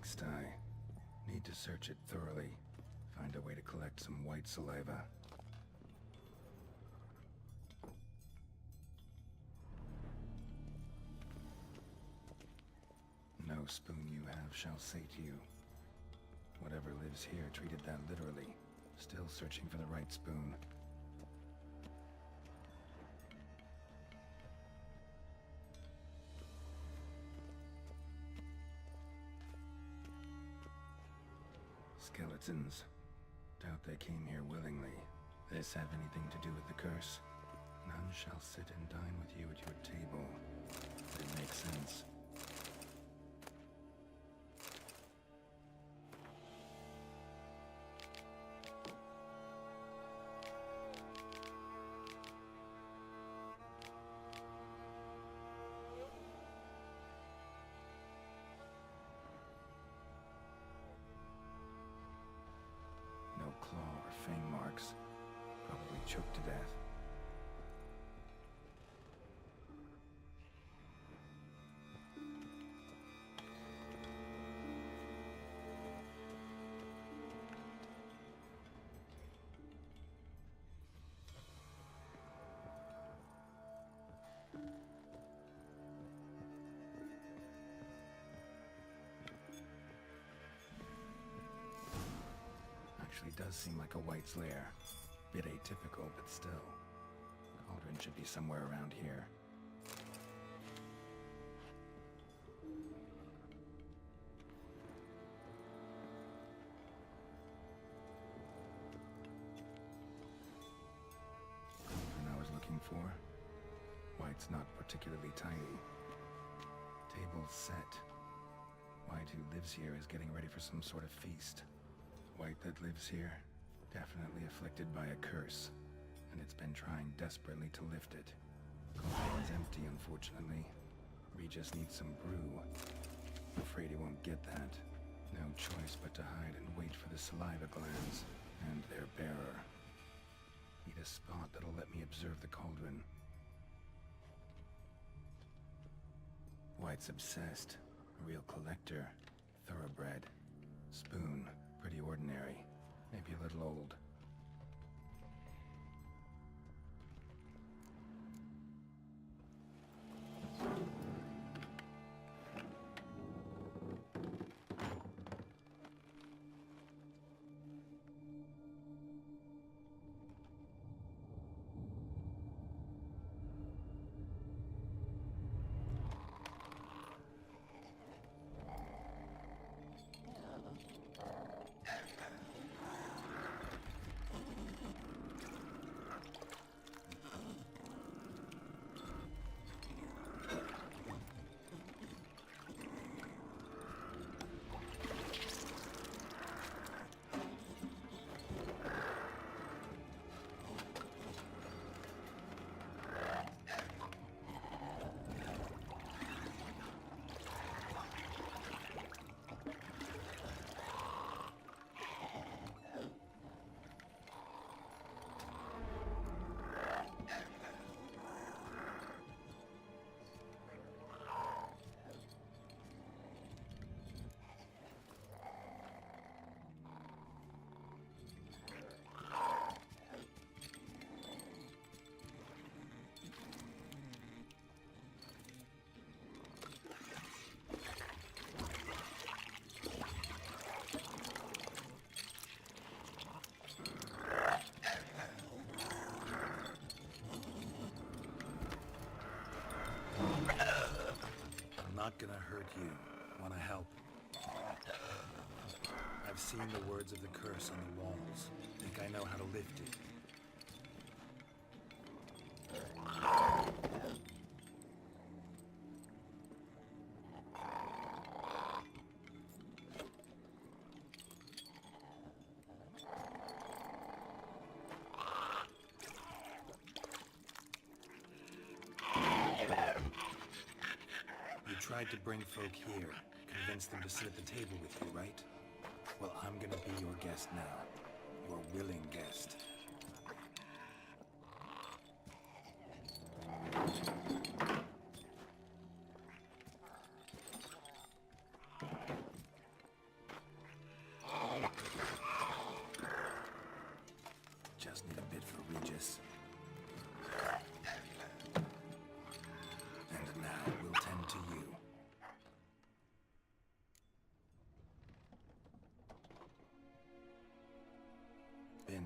pigsty. Need to search it thoroughly. Find a way to collect some white saliva. No spoon you have shall sate you. Whatever lives here treated that literally. Still searching for the right spoon. Skeletons. Doubt they came here willingly. This have anything to do with the curse? None shall sit and dine with you at your table. It makes sense. No claw or fang marks. Probably choked to death. Actually does seem like a white's lair. Bit atypical, but still. Cauldron should be somewhere around here. Cauldron I was looking for. White's not particularly tiny. Table's set. White who lives here is getting ready for some sort of feast. White that lives here, definitely afflicted by a curse, and it's been trying desperately to lift it. Cauldron's empty, unfortunately. Regis needs some brew. Afraid he won't get that. No choice but to hide and wait for the saliva glands and their bearer. Need a spot that'll let me observe the cauldron. White's obsessed. A real collector. Thoroughbred. Spoon. Pretty ordinary. Maybe a little old. Not gonna hurt you. Wanna help? I've seen the words of the curse on the walls. Think I know how to lift it. Tried to bring folk here, convince them to sit at the table with you, right? Well, I'm gonna be your guest now. Your willing guest.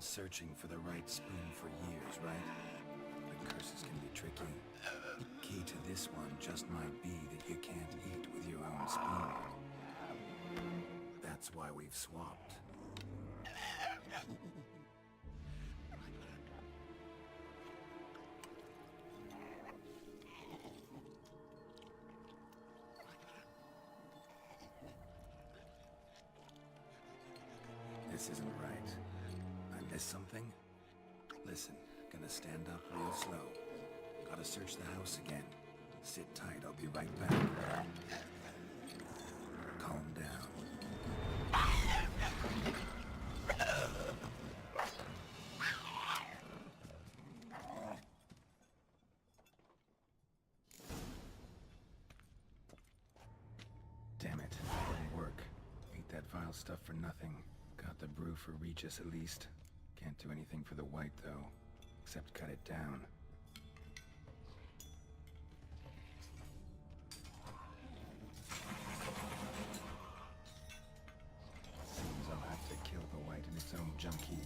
searching for the right spoon for years, right? But curses can be tricky. Key to this one just might be that you can't eat with your own spoon. That's why we've swapped. This isn't right. I missed something? Listen, gonna stand up real slow. Gotta search the house again. Sit tight, I'll be right back. Calm down. Damn it, didn't work. Ate that vile stuff for nothing. Got the brew for Regis at least. Can't do anything for the white though, except cut it down. Seems I'll have to kill the white in its own junk heap.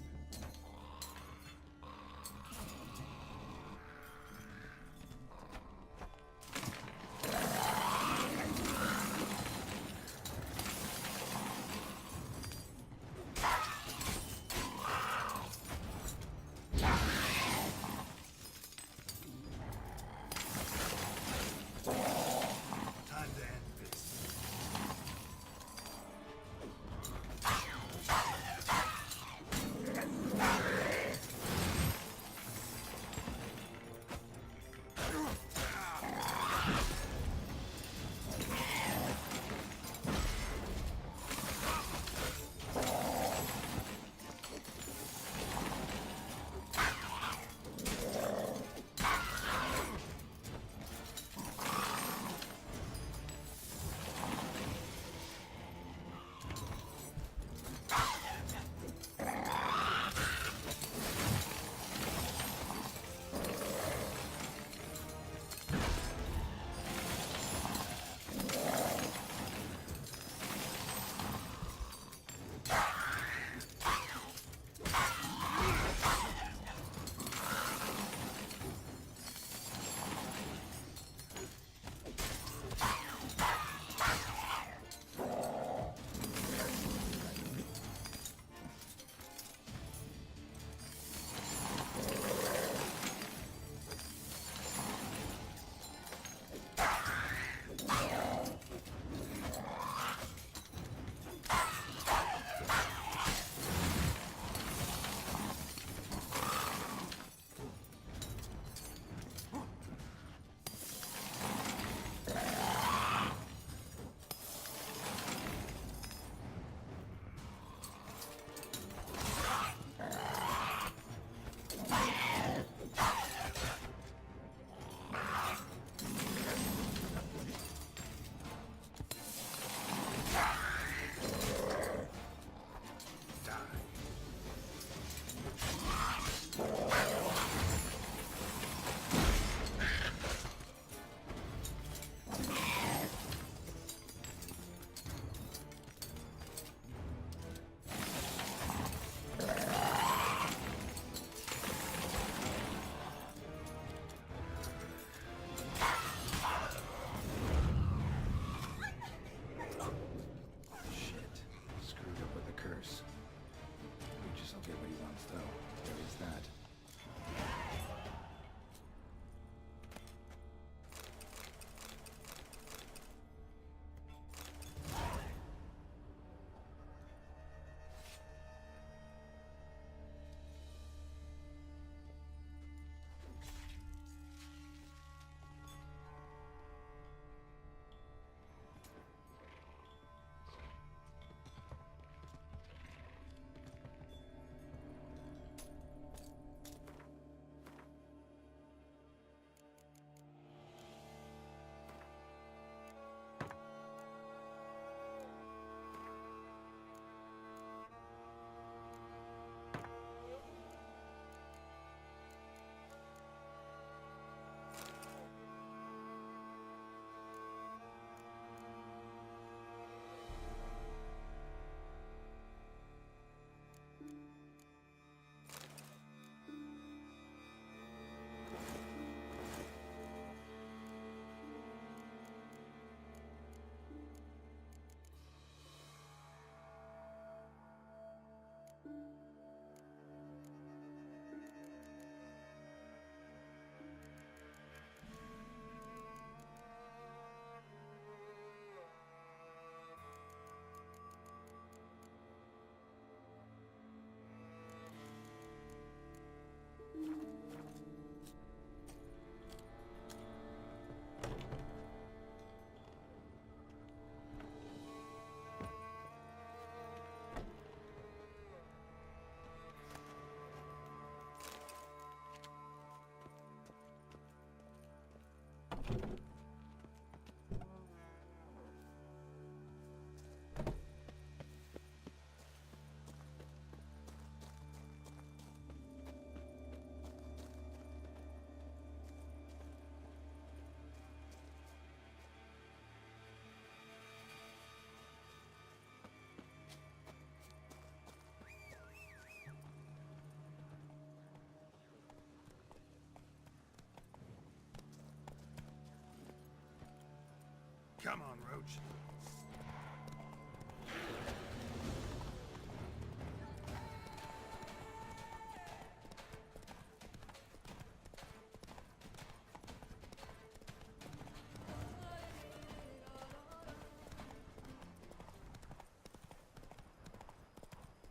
Come on, Roach.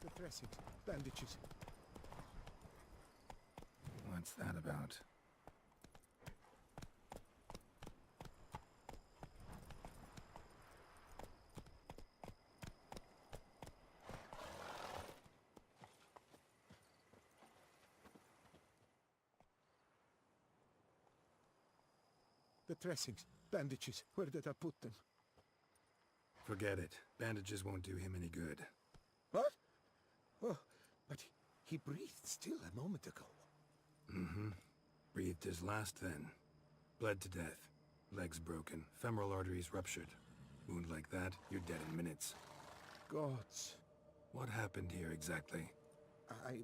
The dressings, bandages. What's that about? The dressings, bandages. Where did I put them? Forget it. Bandages won't do him any good. What? Oh, but he breathed still a moment ago. Mm-hmm. Breathed his last then. Bled to death. Legs broken. Femoral arteries ruptured. Wound like that, you're dead in minutes. Gods. What happened here exactly? I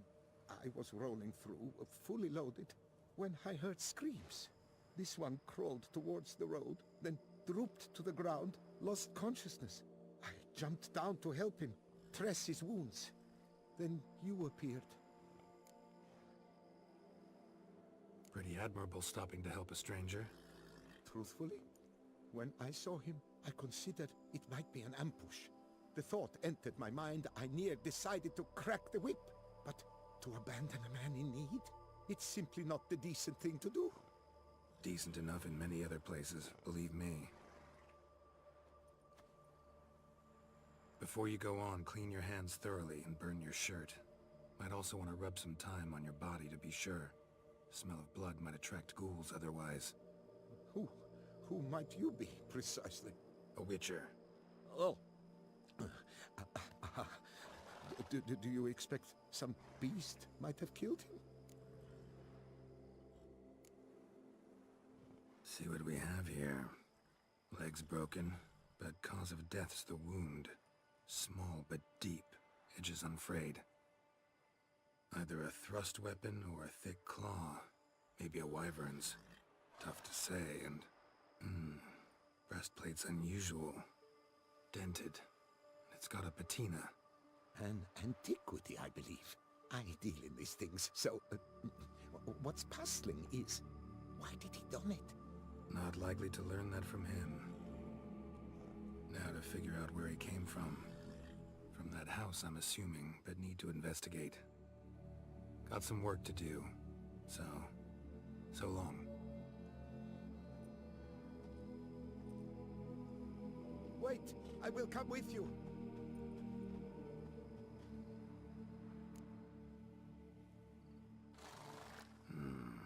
was rolling through, fully loaded, when I heard screams. This one crawled towards the road, then drooped to the ground, lost consciousness. I jumped down to help him, dress his wounds. Then you appeared. Pretty admirable stopping to help a stranger. Truthfully, when I saw him, I considered it might be an ambush. The thought entered my mind, I near decided to crack the whip. But to abandon a man in need? It's simply not the decent thing to do. Decent enough in many other places, believe me. Before you go on, clean your hands thoroughly and burn your shirt. Might also want to rub some thyme on your body to be sure. Smell of blood might attract ghouls otherwise. Who might you be, precisely? A witcher. Oh. Do you expect some beast might have killed him? See what we have here. Legs broken, but cause of death's the wound. Small but deep, edges unfrayed. Either a thrust weapon or a thick claw. Maybe a wyvern's. Tough to say, and... breastplate's unusual. Dented. It's got a patina. An antiquity, I believe. I deal in these things, so... what's puzzling is... why did he don it? Not likely to learn that from him. Now to figure out where he came from. From that house, I'm assuming, but need to investigate. Got some work to do. So long. Wait, I will come with you.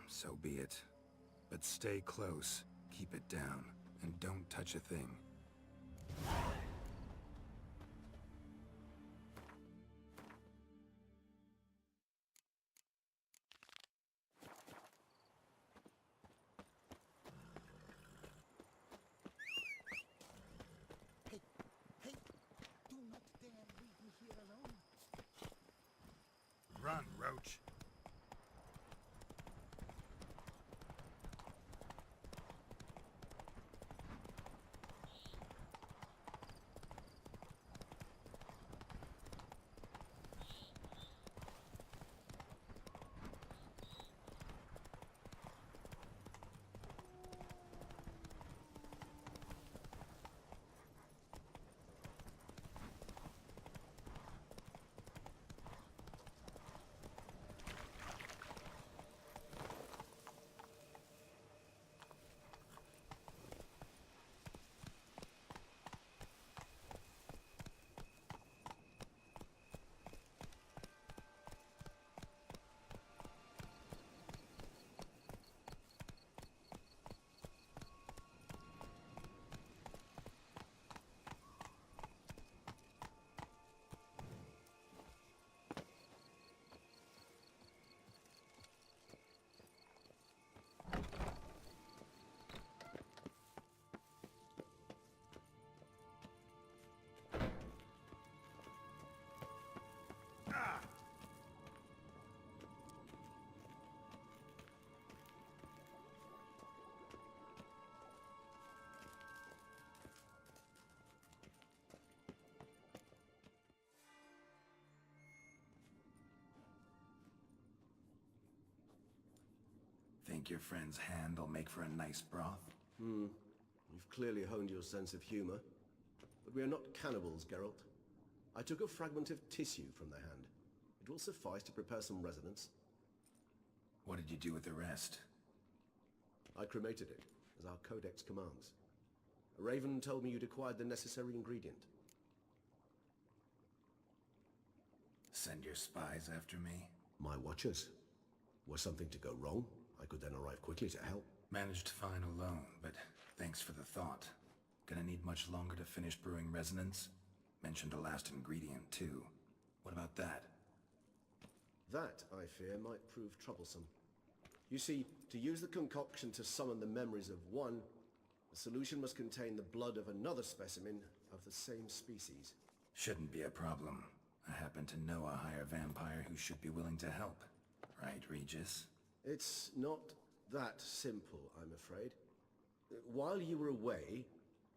So be it. But stay close, keep it down, and don't touch a thing. Hey, do not dare leave me here alone. Run, Roach. Think your friend's hand will make for a nice broth? You've clearly honed your sense of humor. But we are not cannibals, Geralt. I took a fragment of tissue from their hand. It will suffice to prepare some resonance. What did you do with the rest? I cremated it, as our codex commands. A raven told me you'd acquired the necessary ingredient. Send your spies after me? My watchers. Were something to go wrong, I could then arrive quickly to help. Managed fine alone, but thanks for the thought. Gonna need much longer to finish brewing resonance? Mentioned a last ingredient, too. What about that? That, I fear, might prove troublesome. You see, to use the concoction to summon the memories of one, the solution must contain the blood of another specimen of the same species. Shouldn't be a problem. I happen to know a higher vampire who should be willing to help. Right, Regis? It's not that simple, I'm afraid. While you were away,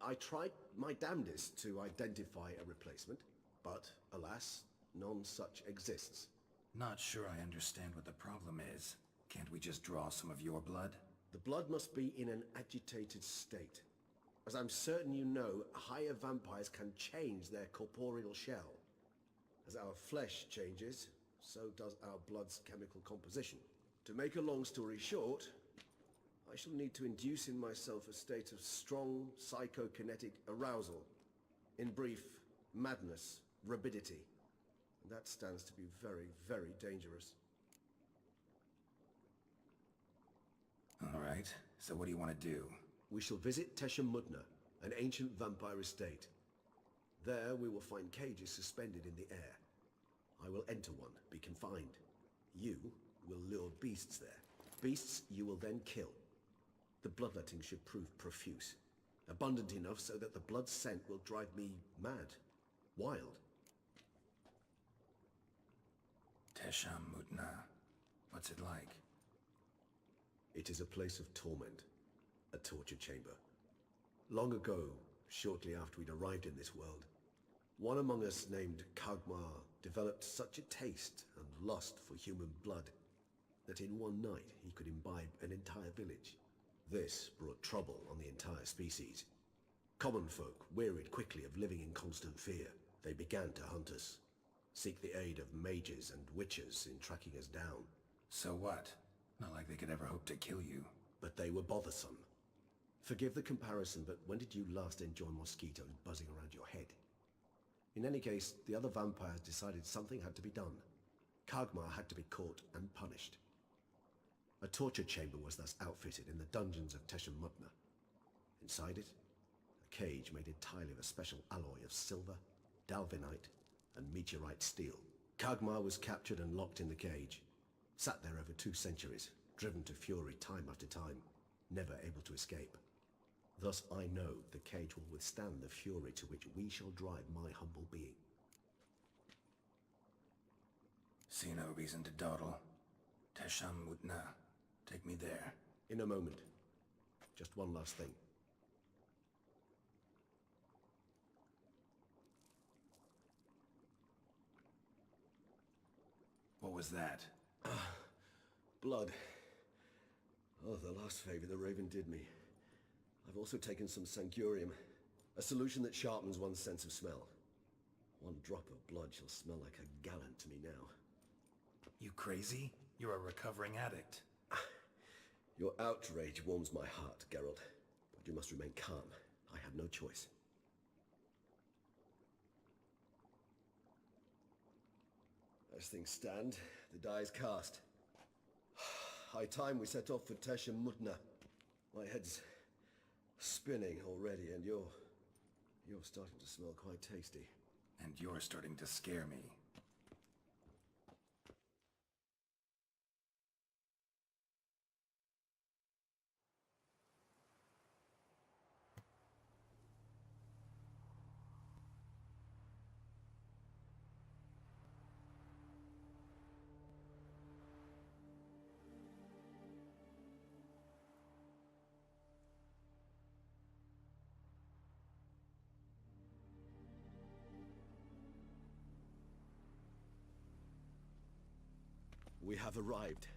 I tried my damnedest to identify a replacement, but alas, none such exists. Not sure I understand what the problem is. Can't we just draw some of your blood? The blood must be in an agitated state. As I'm certain you know, higher vampires can change their corporeal shell. As our flesh changes, so does our blood's chemical composition. To make a long story short, I shall need to induce in myself a state of strong psychokinetic arousal. In brief, madness, rabidity. And that stands to be very, very dangerous. All right, so what do you want to do? We shall visit Tesham Mutna, an ancient vampire estate. There we will find cages suspended in the air. I will enter one, be confined. You will lure beasts there. Beasts you will then kill. The bloodletting should prove profuse. Abundant enough so that the blood scent will drive me mad. Wild. Tesham Mutna. What's it like? It is a place of torment. A torture chamber. Long ago, shortly after we'd arrived in this world, one among us named Kagmar developed such a taste and lust for human blood that in one night he could imbibe an entire village. This brought trouble on the entire species. Common folk wearied quickly of living in constant fear. They began to hunt us, seek the aid of mages and witches in tracking us down. So what? Not like they could ever hope to kill you. But they were bothersome. Forgive the comparison, but when did you last enjoy mosquitoes buzzing around your head? In any case, the other vampires decided something had to be done. Kagmar had to be caught and punished. A torture chamber was thus outfitted in the dungeons of Tesham Mutna. Inside it, a cage made entirely of a special alloy of silver, dalvinite, and meteorite steel. Kagmar was captured and locked in the cage. Sat there over 2 centuries, driven to fury time after time, never able to escape. Thus I know the cage will withstand the fury to which we shall drive my humble being. See no reason to dawdle. Tesham Mutna. Take me there. In a moment. Just one last thing. What was that? Blood. Oh, the last favor the Raven did me. I've also taken some Sancurium, a solution that sharpens one's sense of smell. One drop of blood shall smell like a gallon to me now. You crazy? You're a recovering addict. Your outrage warms my heart, Geralt. But you must remain calm. I have no choice. As things stand, the die is cast. High time we set off for Tesham Mutna. My head's spinning already, and you're starting to smell quite tasty. And you're starting to scare me. We have arrived.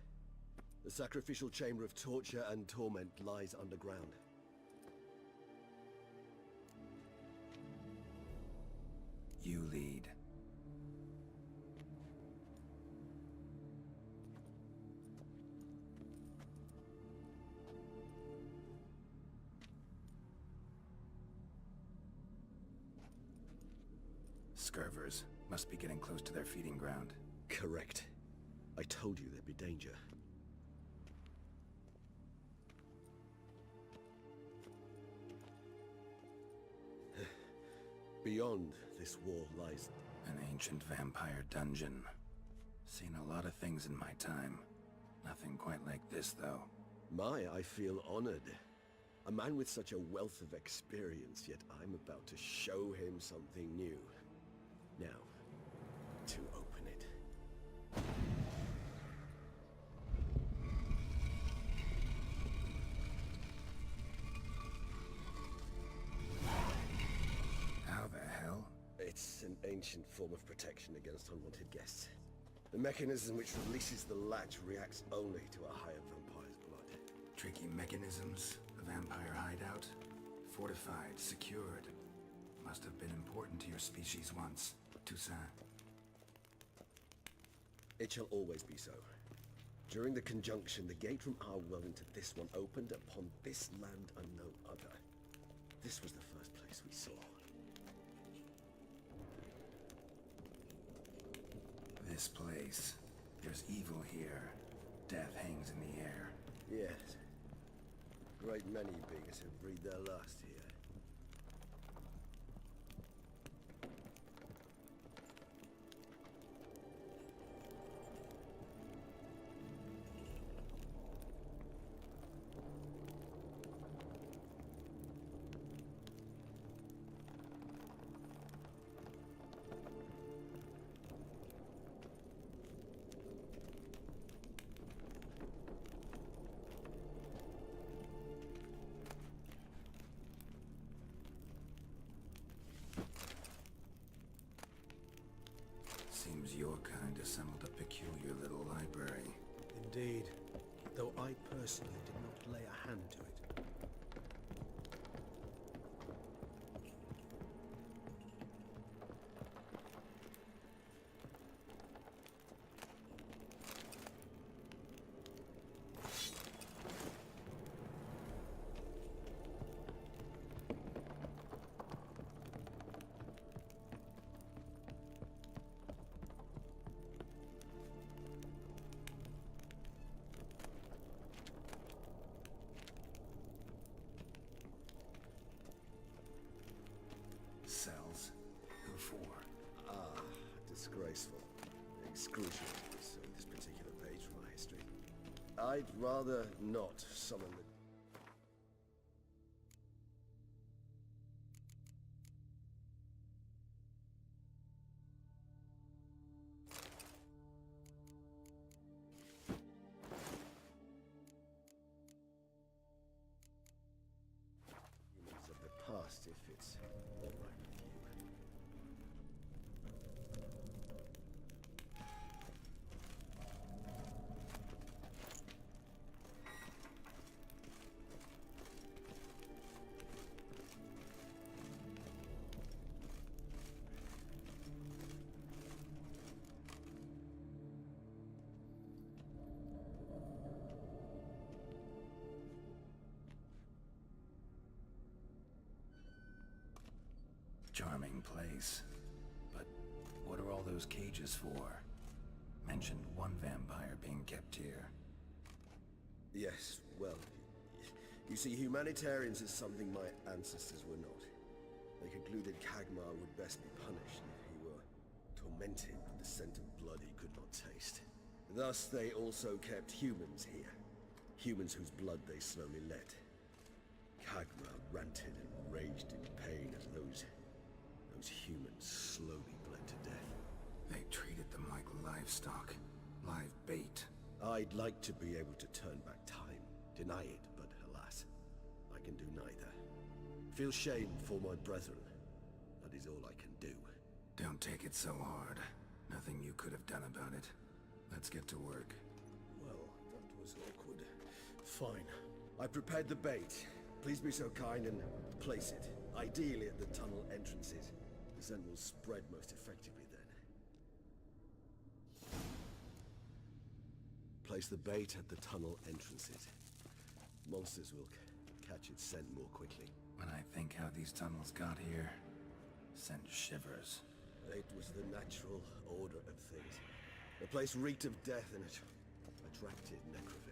The sacrificial chamber of torture and torment lies underground. You lead. Scurvers must be getting close to their feeding ground. Correct. I told you there'd be danger. Beyond this wall lies... An ancient vampire dungeon. Seen a lot of things in my time. Nothing quite like this, though. I feel honored. A man with such a wealth of experience, yet I'm about to show him something new. Now, to open it. How the hell? It's an ancient form of protection against unwanted guests. The mechanism which releases the latch reacts only to a higher vampire's blood. Tricky mechanisms, a vampire hideout. Fortified, secured. Must have been important to your species once. Toussaint. It shall always be so. During the conjunction, the gate from our well into this one opened upon this land and no other. This was the first place we saw. This place. There's evil here. Death hangs in the air. Yes. Great many beings have breathed their last here. Seems your kind assembled a peculiar little library. Indeed, though I personally did not lay a hand to it. Cells? Who for? Disgraceful. Excruciating, so this particular page from our history. I'd rather not summon the... humans of the past, if it's all right with you. Charming place. But what are all those cages for? Mentioned one vampire being kept here. Yes, well, you see, humanitarians is something my ancestors were not. They concluded Kagmar would best be punished if he were tormented with the scent of blood he could not taste. Thus, they also kept humans here. Humans whose blood they slowly let. Kagmar ranted and raged in pain as those humans slowly bled to death. They treated them like livestock. Live bait. I'd like to be able to turn back time. Deny it, but alas, I can do neither. Feel shame for my brethren. That is all I can do. Don't take it so hard. Nothing you could have done about it. Let's get to work. Well, that was all Fine. I prepared the bait. Please be so kind and place it. Ideally at the tunnel entrances. The scent will spread most effectively then. Place the bait at the tunnel entrances. Monsters will catch its scent more quickly. When I think how these tunnels got here, send shivers. It was the natural order of things. The place reeked of death and it attracted necrophiles.